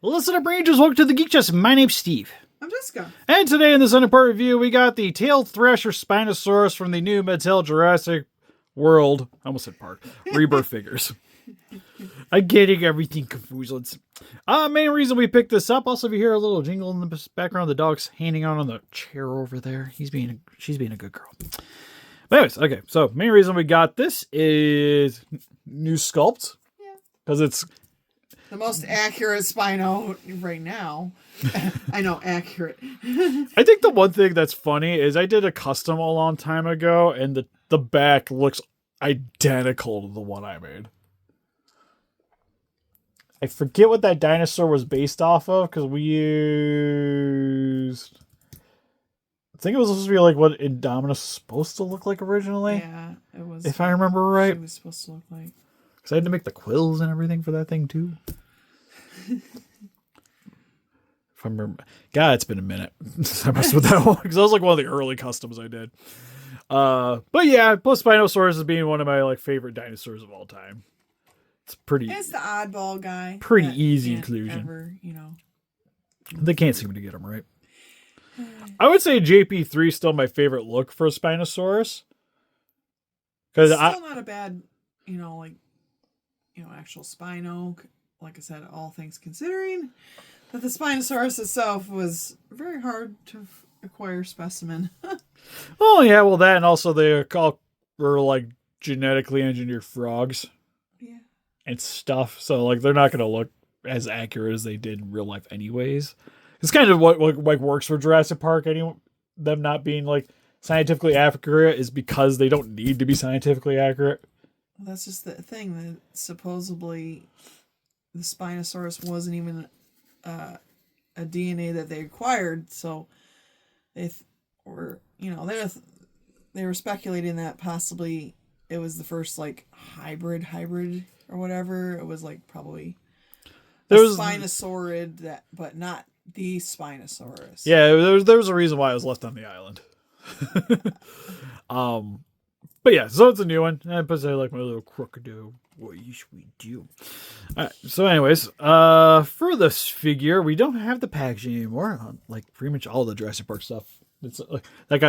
Listen up, Rangers. Welcome to the Geek Chest. My name's Steve. I'm Jessica. And today in this Unimportant review, we got the tailed Thrasher Spinosaurus from the new Mattel Jurassic World, I almost said Park, Rebirth figures. I'm getting everything confused. Main reason we picked this up, also if you hear a little jingle in the background, the dog's hanging out on the chair over there. She's being a good girl. But anyways, okay, so main reason we got this is new Sculpt. Yeah. Because it's the most accurate Spino right now. I know, accurate. I think the one thing that's funny is I did a custom a long time ago, and the back looks identical to the one I made. I forget what that dinosaur was based off of, because we used... I think it was supposed to be like what Indominus was supposed to look like originally. Yeah, it was. If I remember right. It was supposed to look like. Because I had to make the quills and everything for that thing, too. If I remember, God, it's been a minute since I messed with that one because that was like one of the early customs I did. But yeah, plus Spinosaurus is being one of my like favorite dinosaurs of all time. It's pretty. It's the oddball guy. Pretty easy inclusion. Ever, They can't seem to get him right. I would say JP3 is still my favorite look for a Spinosaurus. Because still not a bad, actual Spino. Like I said, all things considering, that the Spinosaurus itself was very hard to acquire specimen. Oh yeah, well that, and also they were like genetically engineered frogs, yeah, and stuff. So like they're not going to look as accurate as they did in real life, anyways. It's kind of what like works for Jurassic Park. Them not being like scientifically accurate is because they don't need to be scientifically accurate. Well, that's just the thing that supposedly the Spinosaurus wasn't even a DNA that they acquired, so they were speculating that possibly it was the first like hybrid or whatever. It was like probably a Spinosaurid but not the Spinosaurus. Yeah, there was a reason why I was left on the island. But yeah, so it's a new one. I put like my little crocodile. What should we do? All right, so anyways, for this figure, we don't have the packaging anymore. Like pretty much all the Jurassic Park stuff. It's like that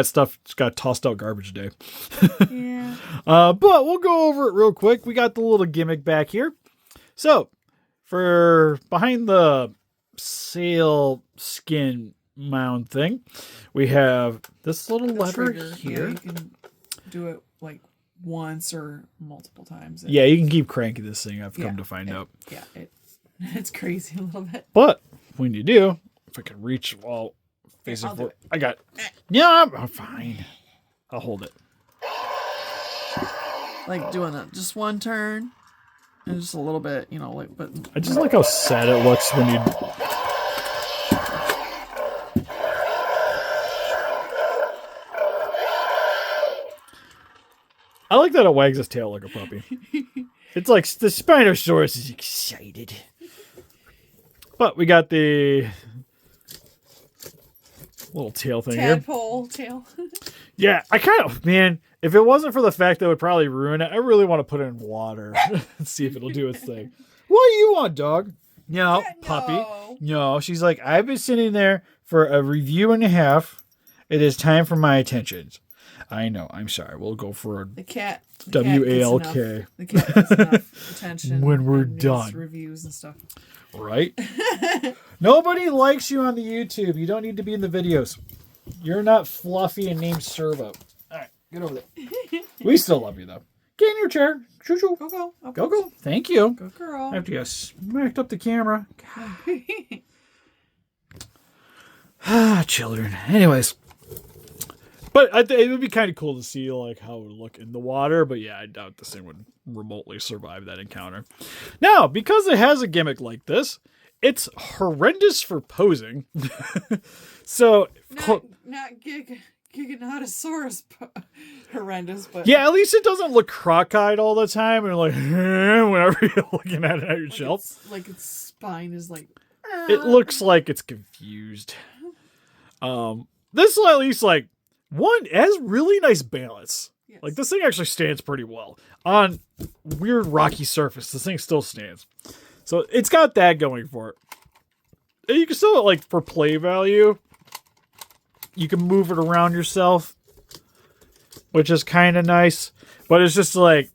got tossed out garbage day. Yeah. But we'll go over it real quick. We got the little gimmick back here. So for behind the sail skin mound thing, we have this little lever here. Yeah, you can do it like once or multiple times. Yeah, you can keep cranking this thing, I've come to find out. Yeah, it's crazy a little bit. But when you do, if I can reach while facing forward, I got it. Yeah, I'm fine. I'll hold it. Like doing just one turn and just a little bit, but I just like how sad it looks when you... I like that it wags its tail like a puppy. It's like the Spinosaurus is excited. But we got the little tail thing here. Tadpole tail. Yeah, I kind of, man, if it wasn't for the fact that it would probably ruin it, I really want to put it in water and see if it'll do its thing. What do you want, dog? No, puppy. No, she's like, I've been sitting there for a review and a half. It is time for my attentions. I know. I'm sorry. We'll go for the cat. WALK. The cat gets enough attention when we're done. Reviews and stuff. Right? Nobody likes you on the YouTube. You don't need to be in the videos. You're not fluffy and named Servo. All right, get over there. We still love you though. Get in your chair. Choo choo. Go. Thank you. Go girl. I have to get smacked up the camera. Children. Anyways. But it would be kind of cool to see like how it would look in the water. But yeah, I doubt this thing would remotely survive that encounter. Now, because it has a gimmick like this, it's horrendous for posing. So not Giganotosaurus horrendous, but yeah, at least it doesn't look crock-eyed all the time and like whenever you're looking at it on your shelf. Its spine is like. It looks like it's confused. This is at least like. One, it has really nice balance. Yes. Like, this thing actually stands pretty well. On weird rocky surface, this thing still stands. So, it's got that going for it. you can still, like, for play value, you can move it around yourself, which is kind of nice. But it's just like,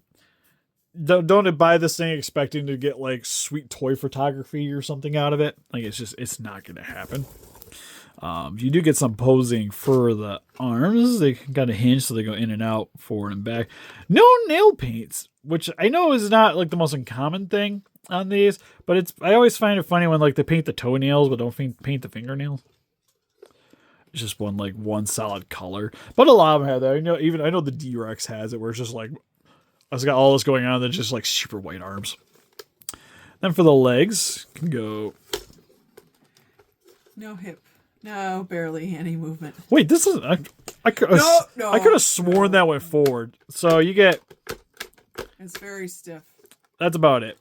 don't buy this thing expecting to get like sweet toy photography or something out of it. Like, it's not going to happen. You do get some posing for the arms. They kind of hinge, so they go in and out, forward and back. No nail paints, which I know is not like the most uncommon thing on these, but I always find it funny when like they paint the toenails but don't paint the fingernails. It's just one solid color. But a lot of them have that. I know the D-Rex has it where it's just like, it's got all this going on, then just like super white arms. Then for the legs, you can go. No hip. No, barely any movement. Wait, this is. I could have sworn that went forward. So you get. It's very stiff. That's about it.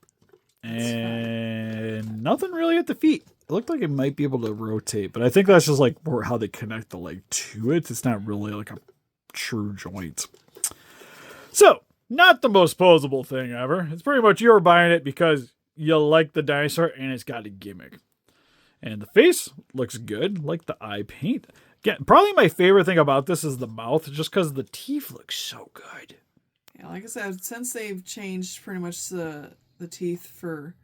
And nothing really at the feet. It looked like it might be able to rotate, but I think that's just like more how they connect the leg to it. It's not really like a true joint. So, not the most posable thing ever. It's pretty much you're buying it because you like the dinosaur and it's got a gimmick. And the face looks good, like the eye paint. Again, probably my favorite thing about this is the mouth, just because the teeth look so good. Yeah, like I said, since they've changed pretty much the teeth for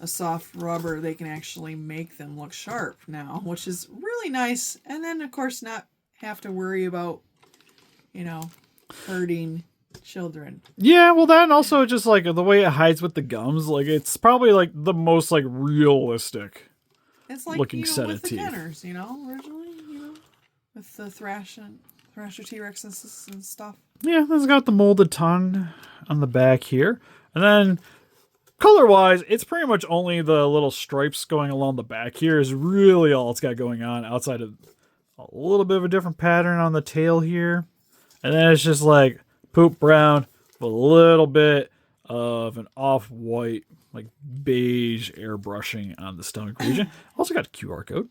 a soft rubber, they can actually make them look sharp now, which is really nice. And then, of course, not have to worry about, hurting children. Yeah, well, that and also just like the way it hides with the gums, like it's probably like the most like realistic. It's like looking set with of the teeth. Kenners, originally, with the Thrasher T-Rexes and stuff. Yeah, it's got the molded tongue on the back here. And then color-wise, it's pretty much only the little stripes going along the back here is really all it's got going on, outside of a little bit of a different pattern on the tail here. And then it's just like poop brown with a little bit of an off-white, like beige airbrushing on the stomach region. Also got a QR code.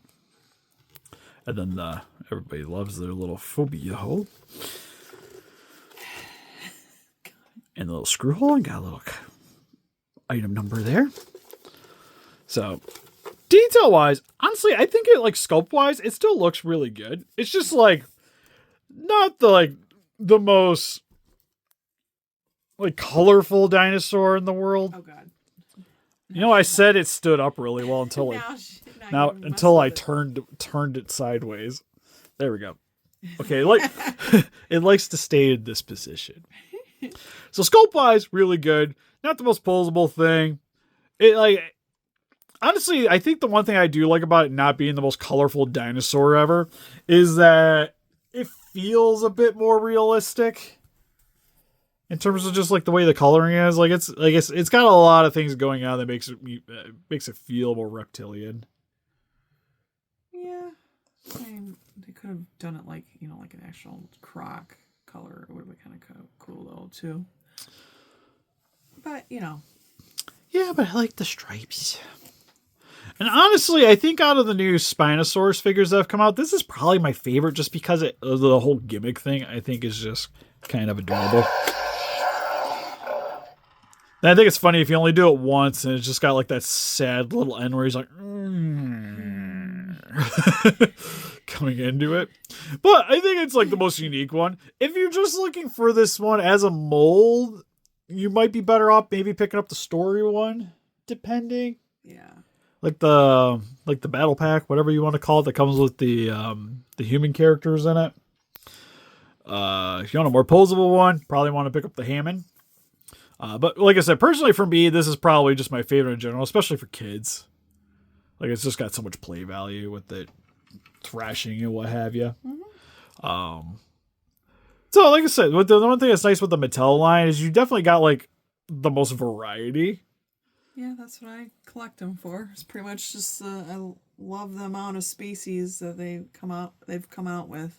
And then everybody loves their little phobia hole. And the little screw hole, and got a little item number there. So, detail-wise, honestly, I think it, like, sculpt-wise, it still looks really good. It's just, like, not the most, like, colorful dinosaur in the world. Oh, God. I said it stood up really well until I turned it sideways. There we go. Okay, it likes to stay in this position. So sculpt wise, really good. Not the most posable thing. Honestly, I think the one thing I do like about it not being the most colorful dinosaur ever is that it feels a bit more realistic. In terms of just like the way the coloring is, it's got a lot of things going on that makes it feel more reptilian. Yeah, they could have done it like an actual croc color. It would have been kind of cool though too. But yeah, but I like the stripes. And honestly, I think out of the new Spinosaurus figures that have come out, this is probably my favorite, just because of the whole gimmick thing. I think is just kind of adorable. And I think it's funny if you only do it once and it's just got like that sad little end where he's like coming into it. But I think it's like the most unique one. If you're just looking for this one as a mold, you might be better off maybe picking up the story one, depending. Yeah. Like the battle pack, whatever you want to call it, that comes with the human characters in it. If you want a more posable one, probably want to pick up the Hammond. But like I said, personally for me, this is probably just my favorite in general, especially for kids. Like, it's just got so much play value with it thrashing and what have you. Mm-hmm. So like I said, the one thing that's nice with the Mattel line is you definitely got like the most variety. Yeah, that's what I collect them for. It's pretty much just I love the amount of species that they've come out with.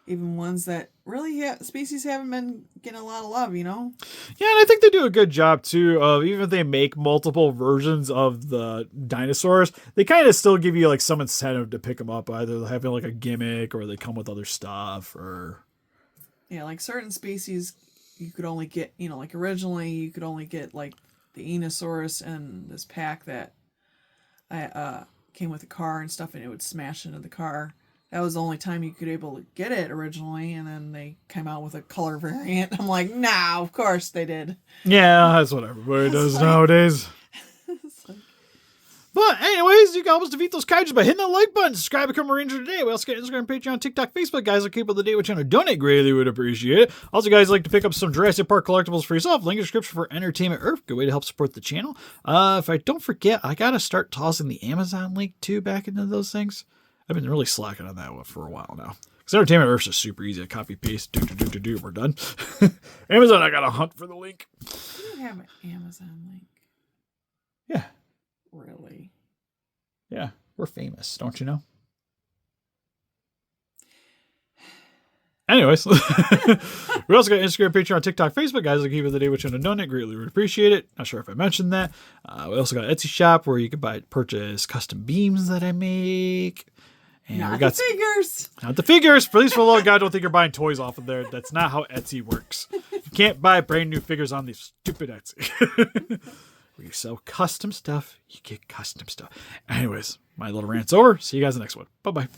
Even ones that really species haven't been getting a lot of love, Yeah, and I think they do a good job too of, even if they make multiple versions of the dinosaurs, they kind of still give you like some incentive to pick them up, either having like a gimmick or they come with other stuff or. Yeah, like certain species you could only get, like originally you could only get like the Enosaurus and this pack that came with a car and stuff, and it would smash into the car. That was the only time you could able to get it originally, and then they came out with a color variant. I'm like, nah, of course they did. Yeah, that's what everybody does nowadays. But anyways, you can almost defeat those kaijus by hitting that like button. Subscribe, become a ranger today. We also got Instagram, Patreon, TikTok, Facebook. Guys, will keep up to date with channel. Donate, greatly would appreciate it. Also, guys, like to pick up some Jurassic Park collectibles for yourself. Link in the description for Entertainment Earth. Good way to help support the channel. If I don't forget, I gotta start tossing the Amazon link too back into those things. I've been really slacking on that one for a while now. Because Entertainment Earth's just super easy to copy paste. We're done. Amazon, I gotta hunt for the link. You have an Amazon link. Yeah. Really? Yeah, we're famous, don't you know? Anyways, we also got Instagram, Patreon, TikTok, Facebook. Guys, like keep it the day which you want to donate. Greatly would appreciate it. Not sure if I mentioned that. We also got Etsy shop where you can purchase custom beams that I make. And not we got the figures. Not the figures. Please, for the love of God, don't think you're buying toys off of there. That's not how Etsy works. You can't buy brand new figures on these stupid Etsy. Where you sell custom stuff, you get custom stuff. Anyways, my little rant's over. See you guys in the next one. Bye-bye.